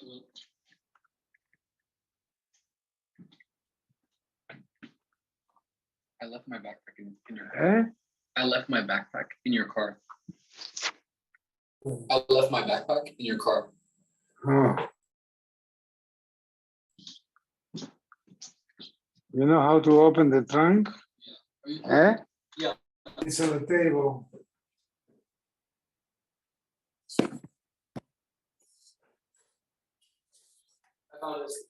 I left my backpack in your car. I left my backpack in your car. I left my backpack in your car. Oh. You know how to open the trunk? Yeah. Yeah. It's on the table. I found this.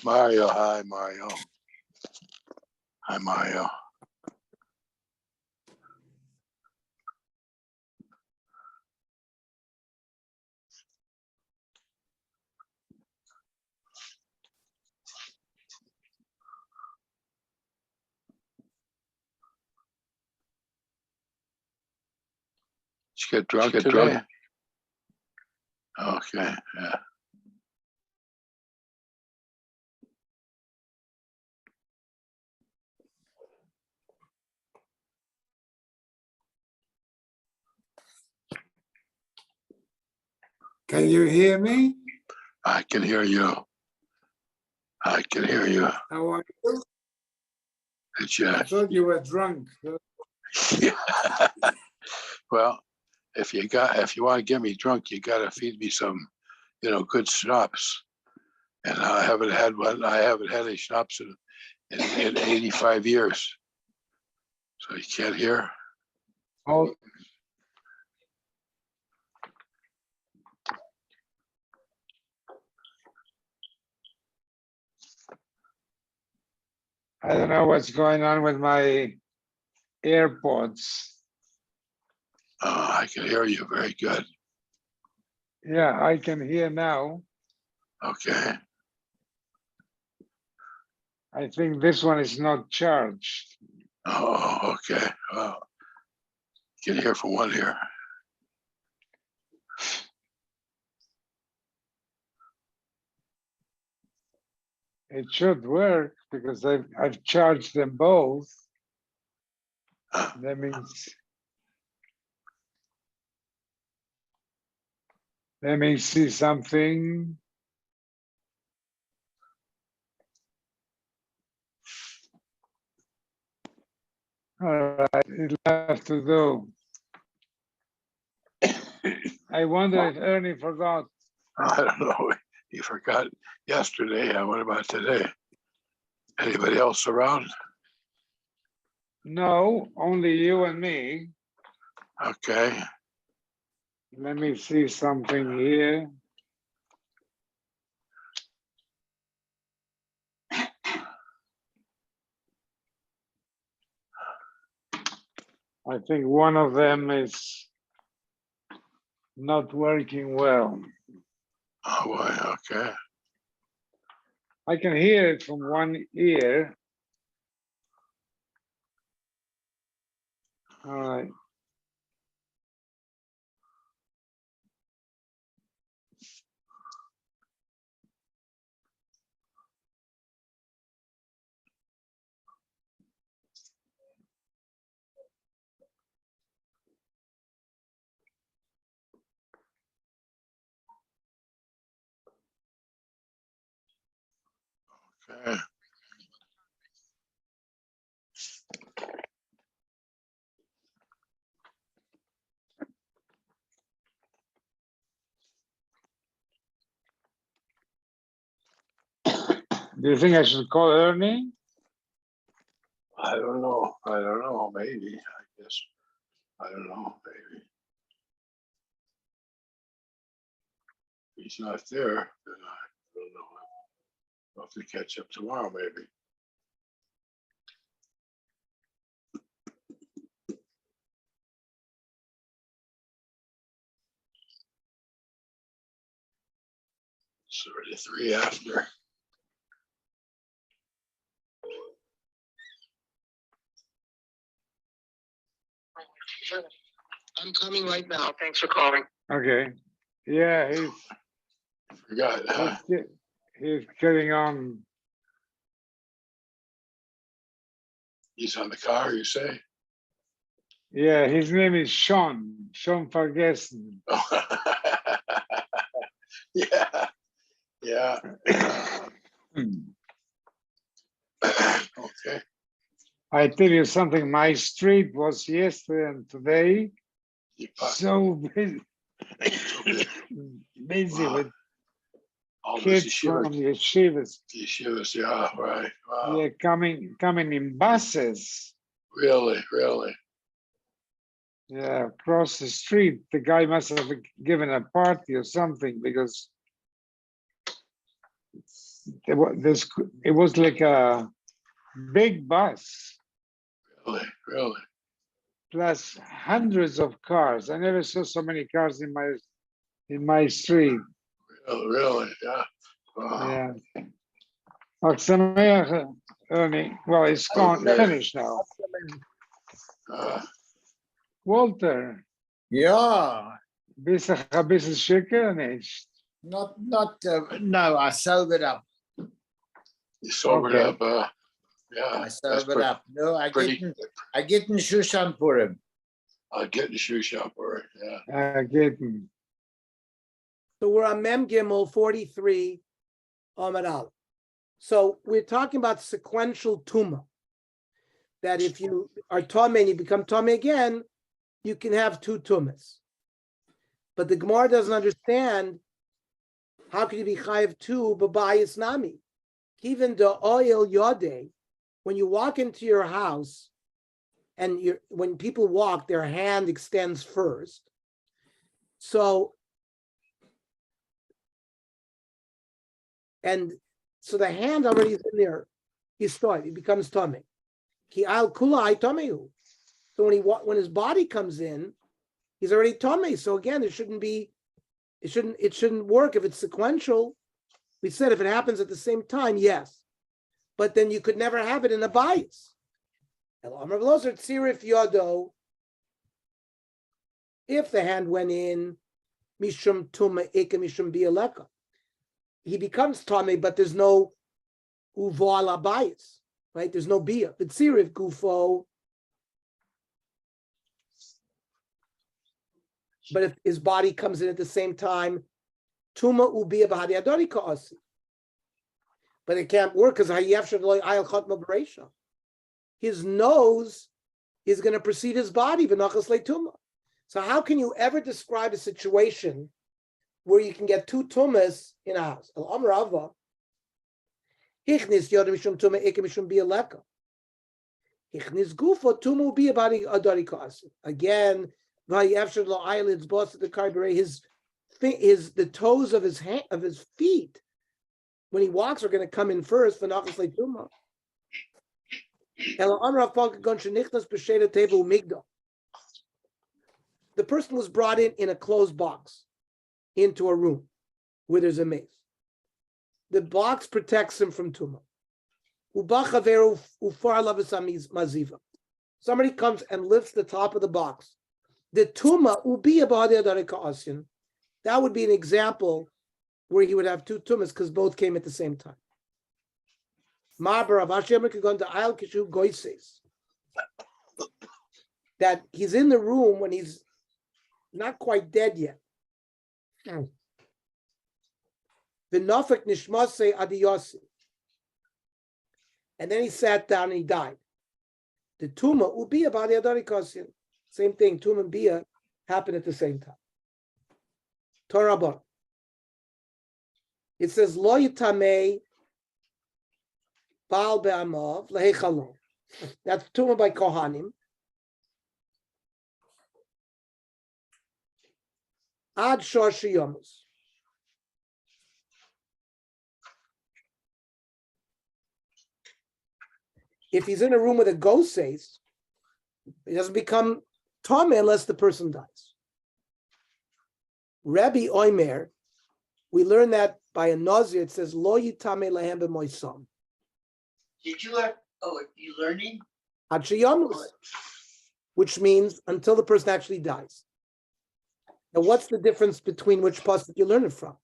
Mario, hi Mario. Hi Mario. Did you get drunk today? Okay, yeah. Can you hear me? I can hear you. I can hear you. How are you? It's I thought you were drunk. yeah. Well, if you want to get me drunk, you got to feed me some, good schnapps. And I haven't had one. I haven't had any schnapps in 85 years. So you can't hear. Oh, I don't know what's going on with my AirPods. I can hear you very good. Yeah, I can hear now. Okay. I think this one is not charged. Oh, okay. Well, you can hear from one ear. It should work because I've charged them both. That means let me see something. All right, it'll have to do. I wonder if Ernie forgot. I don't know. You forgot yesterday. What about today? Anybody else around? No, only you and me. Okay. Let me see something here. I think one of them is not working well. Oh boy. Okay. I can hear it from one ear. All right. Okay. Do you think I should call Ernie? I don't know. Maybe. I guess. I don't know. Maybe. If he's not there, then I don't know. I'll have to catch up tomorrow, maybe. It's already 3 after. I'm coming right now. Thanks for calling. Okay. Yeah, Forgot. He's getting on. He's on the car, you say? Yeah, his name is Sean Ferguson. Yeah. Yeah. Okay. I tell you something, my street was yesterday and today You pop- so busy, busy Wow. with all kids those from yeshivas. yeshivas, yeah, right. Wow. Yeah, coming in buses. Really, really. Yeah, across the street. The guy must have given a party or something because it was like a big bus Really, really. plus hundreds of cars. I never saw so many cars in my street. Really, yeah. Wow. Yeah. Aksameach, Ernie. Well, it's gone, Okay. finished now. Walter, Yeah, bist du ein bisschen schicker nicht? not, no, I sobered up. You sobered Okay. up, yeah. I that's sobered up. No, I pretty- get in Shushan Purim. I'll get in the shoe shop or yeah. Geht. So we're on Mem Gimel 43, Amud Aleph. So we're talking about sequential tumah. That if you are tameh and you become tameh again, you can have two tumas. But the Gemara doesn't understand how can you be chayiv two b'bayis nami? Even the oil yodeh, when you walk into your house, and when people walk, their hand extends first. So the hand already is in there. He's started. He becomes tameh. Ki al kulai tamehu. So when his body comes in, he's already tameh. So again, it shouldn't work if it's sequential. We said if it happens at the same time, yes, but then you could never have it in a bias. If the hand went in, mishum tuma eka mishum bialeka, he becomes tameh, but there's no uval bias, right? There's no bia. But sirif gufo. But if his body comes in at the same time, tuma ubia b'hadi adori ka'asi. But it can't work because his nose is going to precede his body, v'nachas le'tuma. So how can you ever describe a situation where you can get two tumas in a house? Al-Amr Ava, hichnis yodem mishum tuma eke mishum bi'aleka. Hichnis gufo tuma ubia b'hadi adori ka'asi. Again, v'hayevshad lo eyelids boss at the karbere, the toes of his feet, when he walks, are going to come in first. The person was brought in a closed box into a room where there's a maze. The box protects him from tumah. Somebody comes and lifts the top of the box. The tumah that would be an example where he would have two tumas because both came at the same time. That he's in the room when he's not quite dead yet. V'nafek nishmasei adiyasi. And then he sat down and he died. The tuma ubiya b'hadi adari kasin. Same thing, tuma and bia happen at the same time. Torah bar. It says lo yitamei baal be'amav lehechalom. That's tuma by kohanim. Ad shor sheyomus. If he's in a room with a ghost says, he doesn't become tameh unless the person dies. Rabbi Oimer, we learn that by a nazir. It says lo yitameh lahem b'moisam. Did you learn? Oh, you learning? Ad sheyamus, which means until the person actually dies. Now, what's the difference between which pasuk you learn it from?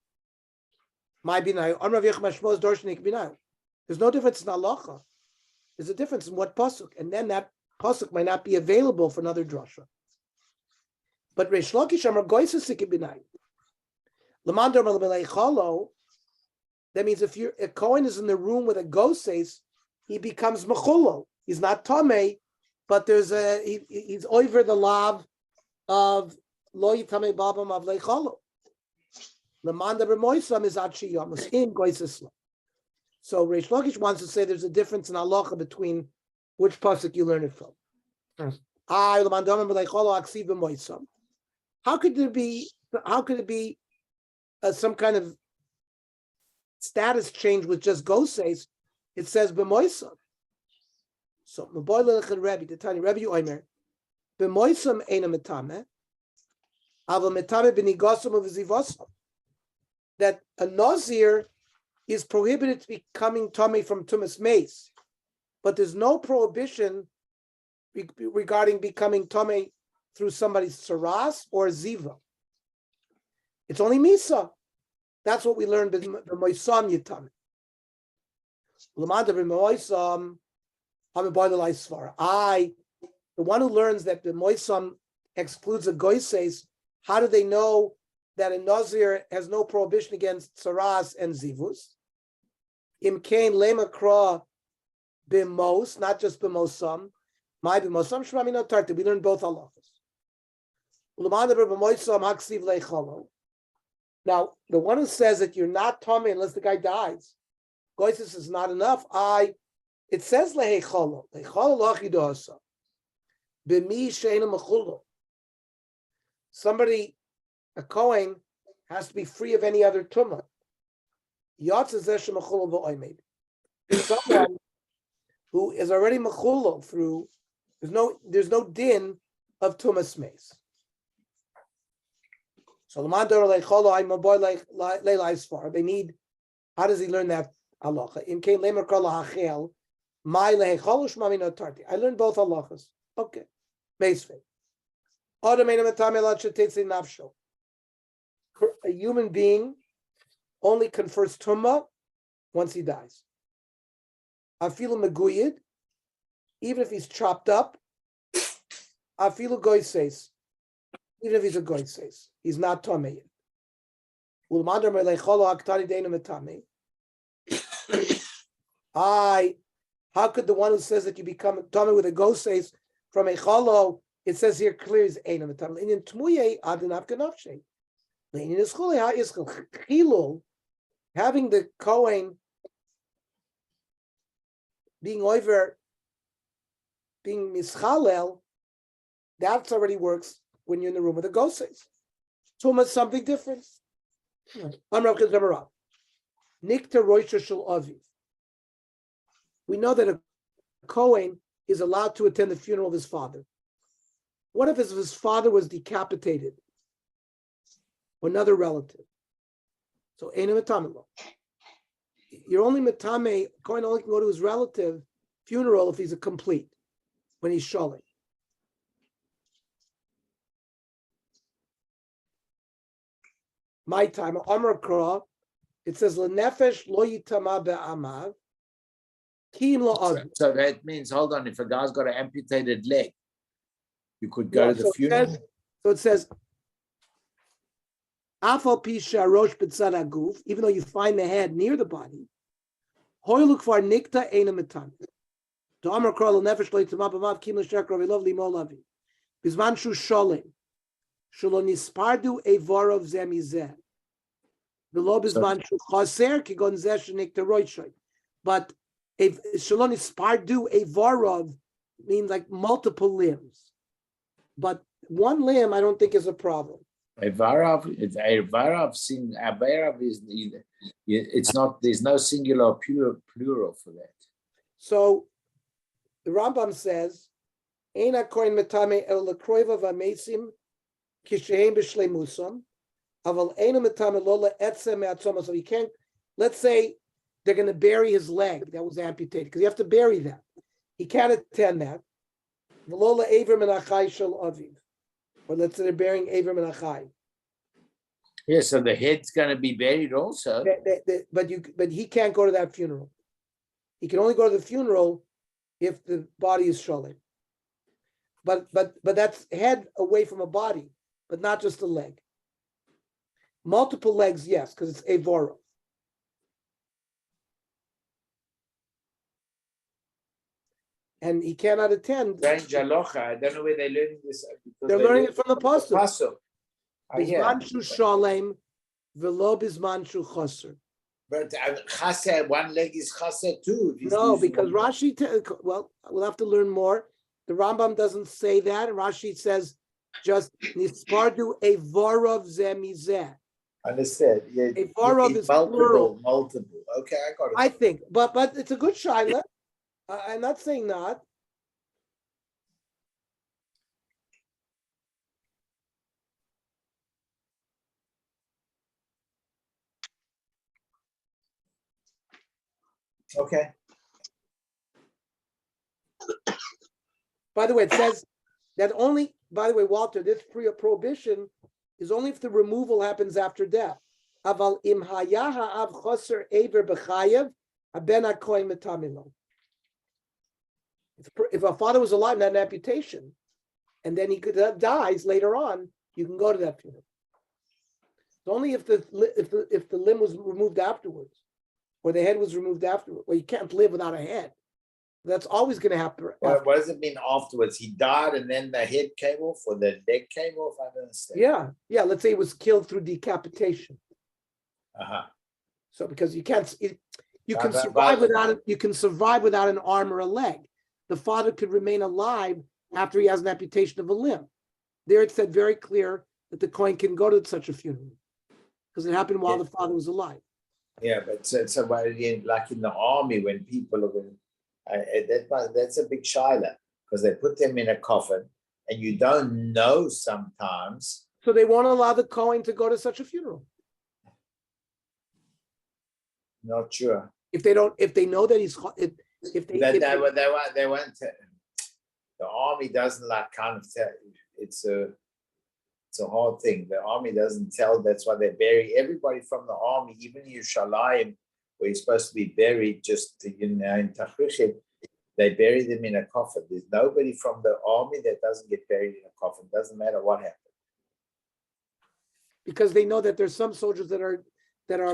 My binay. Amar Rav Yochanan Shmuel's Dorshnik binay. There's no difference in halacha. There's a difference in what pasuk, and then that pasuk might not be available for another drasha. But Reish Lakish Amar Goisasik binay. Lamandar Malabelei Chalo. That means if a Kohen is in the room with a goses, he becomes mechulo. He's not tamei, but he's over the lav of lo yitamei babam of leichalo. Lamanda b'moisam is achiyamus in goisisla. So Reish Lakish wants to say there's a difference in halacha between which pasuk you learn it from. Lamanda b'leichalo aksiv b'moisam. How could it be some kind of status change with just goses? It says b'moisam. So Maboy Rebbe, the Tani Rebbe Oimer, b'moisam eina metame, aval metame b'nigosam of zivosam. That a nazir is prohibited to becoming tummy from tumas mace, but there's no prohibition regarding becoming tummy through somebody's saras or ziva. It's only misa. That's what we learned b'moisam yitame. L'manda b'moisam. The one who learns that the moisam excludes a goises, how do they know that a nazir has no prohibition against saras and zivus? Im kain lema kra b'mos, not just b'mosam. My b'mosam shmami no tarti. We learn both halachas. Now, the one who says that you're not tummy unless the guy dies, goises is not enough. It says lehecholo lachidosa b'mi she'ena mechulo. Somebody, a kohen, has to be free of any other tumah. Yatz zeh shemechulo v'oimed. Someone who is already mechulo through, there's no din of tumas mace. So l'mandor lecholo aymaboy le'laisfar. They need. How does he learn that halacha? In kain lemer kol hachel. I learned both halachas. Okay. A human being only confers tumma once he dies. Afilu meguyid, even if he's chopped up. Afilu goises, even if he's a goises, he's not tumma yet. How could the one who says that you become tummy with a goses from a cholo? It says here clear is ein ametam. In tmuye adinav kanavshe. In is chule ha is chilul, having the kohen being over, being mischalel, that already works when you're in the room with the goses. Tumah is something different. Nikta roisha shel aviv. We know that a Kohen is allowed to attend the funeral of his father. What if his father was decapitated? Or another relative? So, Eina Metamelo. You're only Metame, Kohen only can go to his relative funeral if he's a complete, when he's sholing. My time, Amar Kra, it says, Lenefesh lo yitama be'amav. So that means, hold on, if a guy's got an amputated leg, you could go to the funeral. It says, Afal pisha rosh b'tzad aguf, even though you find the head near the body, hoyluk far nikta eina metam. To amar kral nefesh lo yitama b'mav kim l'shek ravilov limo lavi. Bizman shu sholim, shelo nispardu evarov zemizeh. V'lo bizman shu chaser kigon zeh shenikta roishoy. But if Shalom is Spardu a Varov means like multiple limbs, but one limb I don't think is a problem. A Varov is it's not. There's no singular or plural for that. So the Rambam says, "Eina koin metame el lekroiva v'amesim kisheim b'shleimusam, aval eina metame lola etzem me'atzoma." So you can't. Let's say they're going to bury his leg that was amputated because you have to bury that. He can't attend that. V'lola aver menachai shel aviv, or let's say they're burying aver menachai. Yeah, so the head's gonna be buried also. But he can't go to that funeral. He can only go to the funeral if the body is sholem. But that's head away from a body, but not just a leg. Multiple legs, yes, because it's avora. And he cannot attend. Strange halacha. I don't know where they're learning this. Because They're learning it from the pasuk. Pasuk. Yeah. Bisman shu sholem, velo bisman shu chaser. But chaser, one leg is chaser too. No, because Rashi, well, we'll have to learn more. The Rambam doesn't say that. Rashi says just nispardu evorov ze mizeh. Understand? Yeah, Evorov is plural. Multiple. Okay, I got it. I think, but it's a good shaila. I'm not saying not. Okay. By the way, it says that only, by the way, Walter, this prohibition is only if the removal happens after death. Aval im hayaha av choser aver b'chayev, haben hakohen metamilo. If a father was alive and had an amputation, and then he dies later on, you can go to that funeral. It's only if the limb was removed afterwards, or the head was removed afterwards. Well, you can't live without a head. That's always going to happen. What does it mean afterwards? He died and then the head came off or the leg came off? I don't understand. Yeah. Let's say he was killed through decapitation. Uh-huh. So because you can survive without it, you can survive without an arm or a leg. The father could remain alive after he has an amputation of a limb. There it said very clear that the Kohen can go to such a funeral because it happened while the father was alive. Yeah, but so like in the army when people are going, that's a big shaila because they put them in a coffin and you don't know sometimes. So they won't allow the Kohen to go to such a funeral. Not sure. If they know that he's they won't. The army doesn't like kind of tell. It's a hard thing. The army doesn't tell. That's why they bury everybody from the army, even Yerushalayim, where he's supposed to be buried. Just in Tachrichim, they bury them in a coffin. There's nobody from the army that doesn't get buried in a coffin. Doesn't matter what happened. Because they know that there's some soldiers that are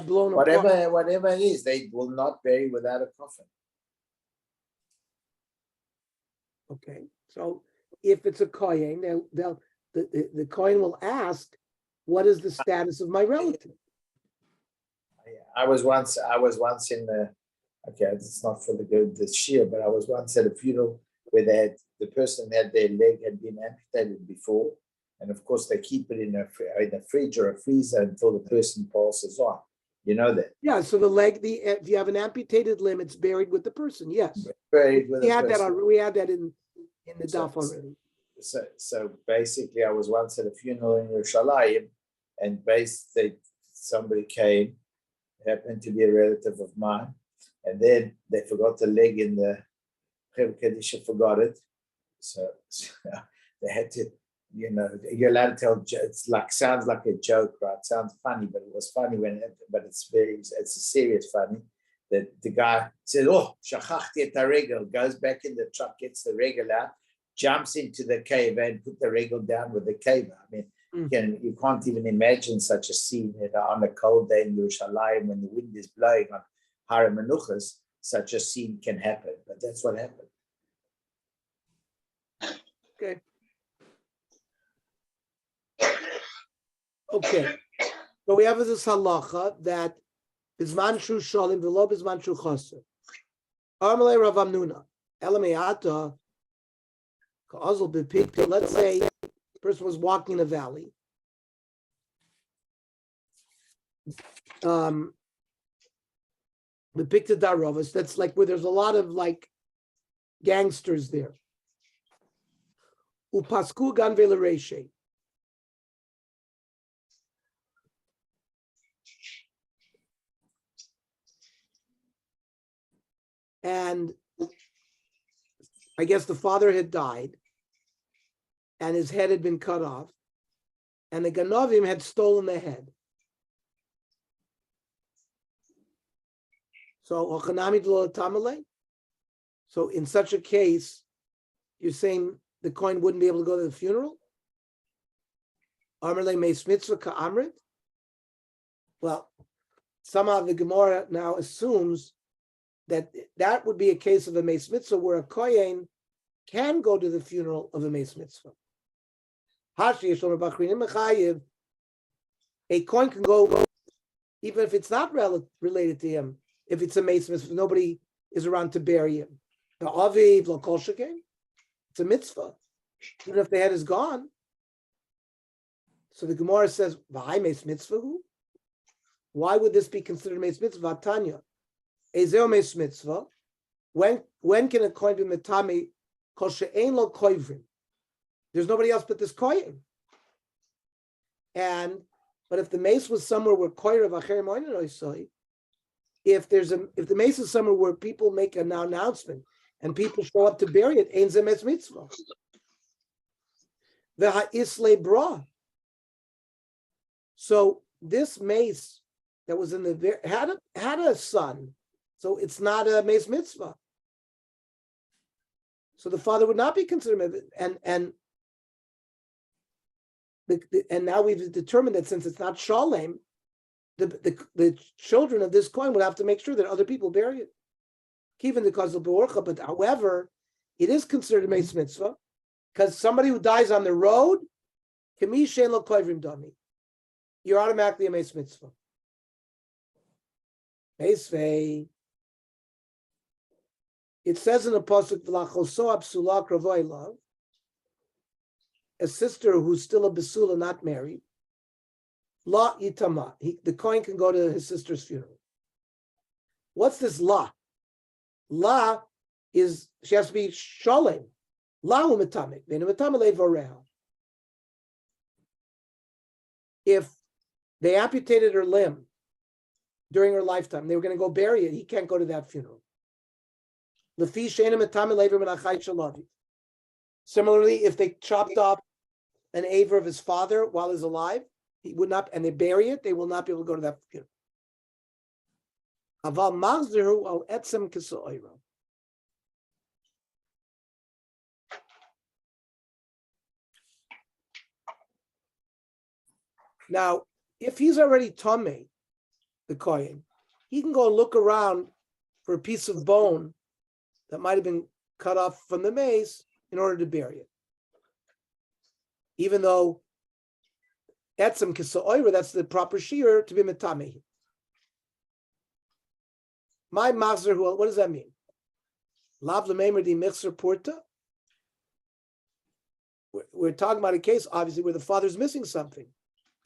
blown apart. Whatever it is, they will not bury without a coffin. Okay, so if it's a Kohen, the Kohen will ask, "What is the status of my relative?" I was once in the. Okay, it's not for the shir, but I was once at a funeral where the person had their leg had been amputated before, and of course they keep it in a fridge or a freezer until the person passes on. You know that. Yeah. So the leg, if you have an amputated limb, it's buried with the person. Yes. Buried with. We had that in the Daf already. So basically, I was once at a funeral in Yerushalayim, and somebody came, happened to be a relative of mine, and then they forgot the leg in the Kadisha, forgot it, so they had to, you're allowed to tell. It's sounds like a joke, right? Sounds funny, but it was funny but it's a serious funny. That the guy said, "Oh, shachachti et haregel," goes back in the truck, gets the regel out, jumps into the cave and put the regel down with the cave. I mean, you can't even imagine such a scene on a cold day in Yerushalayim when the wind is blowing on Har Menuchas. Such a scene can happen, but that's what happened. Okay. So we have this halacha that bisman shu sholim v'lo bisman shu chaser. Amalei Rav Amnuna elameata ka'azol b'pikta. Let's say the person was walking in a valley. The Pikta Darovas, that's like where there's a lot of like gangsters there. Upasku gan velereshe. And I guess the father had died and his head had been cut off and the Ganovim had stolen the head. So so in such a case, you're saying the coin wouldn't be able to go to the funeral? Amrle meis mitzvah ka'amrit? Well, somehow the Gemara now assumes that that would be a case of a meis mitzvah where a kohen can go to the funeral of a meis mitzvah. A coin can go even if it's not related to him. If it's a meis mitzvah, nobody is around to bury him. The aviv lo kol shekain, it's a mitzvah, even if the head is gone. So the Gemara says, "V'hai meis mitzvah hu?" Why would this be considered meis mitzvah? Tanya, ezeo meis mitzvah. When can a coin be metame kol she'ein lo koivrim? There's nobody else but this kohen. But if the mace was somewhere where koyer of acher moinen oisoi, if the mace is somewhere where people make an announcement and people show up to bury it, ein ze meis mitzvah. V'ha'isle bra. So this mace that was in the had a son, so it's not a meis mitzvah. So the father would not be considered, and now we've determined that since it's not shalem, the children of this coin would have to make sure that other people bury it, even because of beorcha. But however, it is considered a meis mitzvah because somebody who dies on the road, kemi shein lo koivrim dami, you're automatically a meis mitzvah. Meisvei. It says in the pasuk v'lachoso apsula kravoi love, a sister who's still a besula, not married, la yitama. The kohen can go to his sister's funeral. What's this la? La is she has to be shalem. La u'metame. V'nu'metame le'voreha. If they amputated her limb during her lifetime, they were going to go bury it, he can't go to that funeral. Similarly, if they chopped off an aver of his father while he's alive, he would not, and they bury it, they will not be able to go to that funeral. Now, if he's already tamei, the kohen, he can go and look around for a piece of bone that might have been cut off from the mace in order to bury it. Even though etzem kisa'oira, that's the proper shear to be metamehi. My mazzer, what does that mean? Lav l'meimer di mixer porta. We're talking about a case, obviously, where the father's missing something,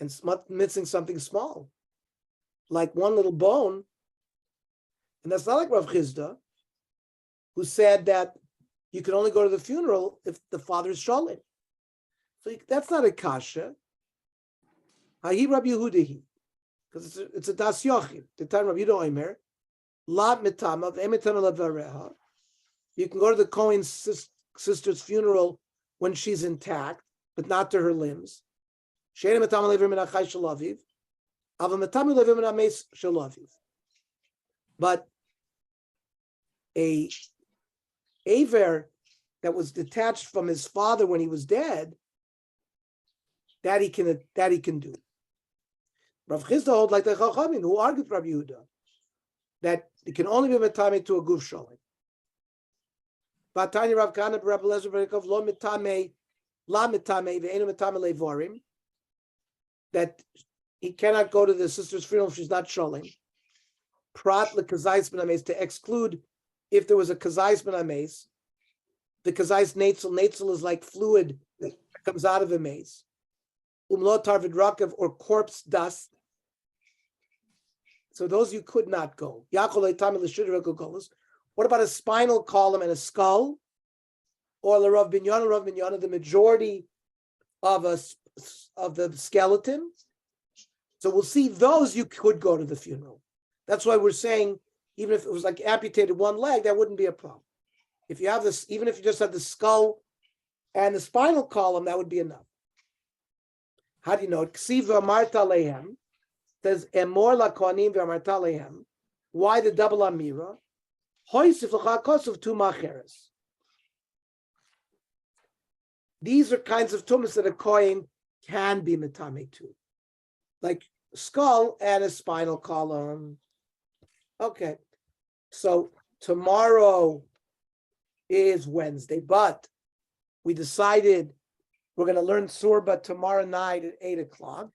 and missing something small, like one little bone. And that's not like Rav Chizda, who said that you can only go to the funeral if the father's shalim. So that's not a kasha. Hahi Rabbi Yehudahi, because it's a das yochid. The time Rabbi Yehuda Omer, la mitama v'emitama levareha. You can go to the Kohen's sister's funeral when she's intact, but not to her limbs. She'ena mitama lever min achai shalaviv, ava mitama lever min ames shalaviv. But a aver that was detached from his father when he was dead, that he can do. Rav Chizda holds like the Chachamim who argued Rabbi Yehuda that it can only be metame to a guf shalom. Vatani Rav Kana Rabbi Lezer Berikov lo metame la metame ve'enu metame levorim, that he cannot go to the sister's funeral if she's not shalom. Prat lekazais ben ames, to exclude if there was a kazais ben ames, the kazais netzel is like fluid that comes out of a maze. Umlo tarvid rakav, or corpse dust. So those you could not go. What about a spinal column and a skull? Or the Rav Binyan, the majority of the skeleton. So we'll see those you could go to the funeral. That's why we're saying, even if it was like amputated one leg, that wouldn't be a problem. If you have this, even if you just had the skull and the spinal column, that would be enough. How do you know it? Ksiva Marta Lehem says, Emor la Kohanim v'Amarta Lehem. Why the double amira? Hoisif l'chakosov tuma cheres. These are kinds of tumas that a kohen can be metame to, like skull and a spinal column. Okay, so tomorrow is Wednesday, but we decided we're going to learn Surba tomorrow night at 8 o'clock.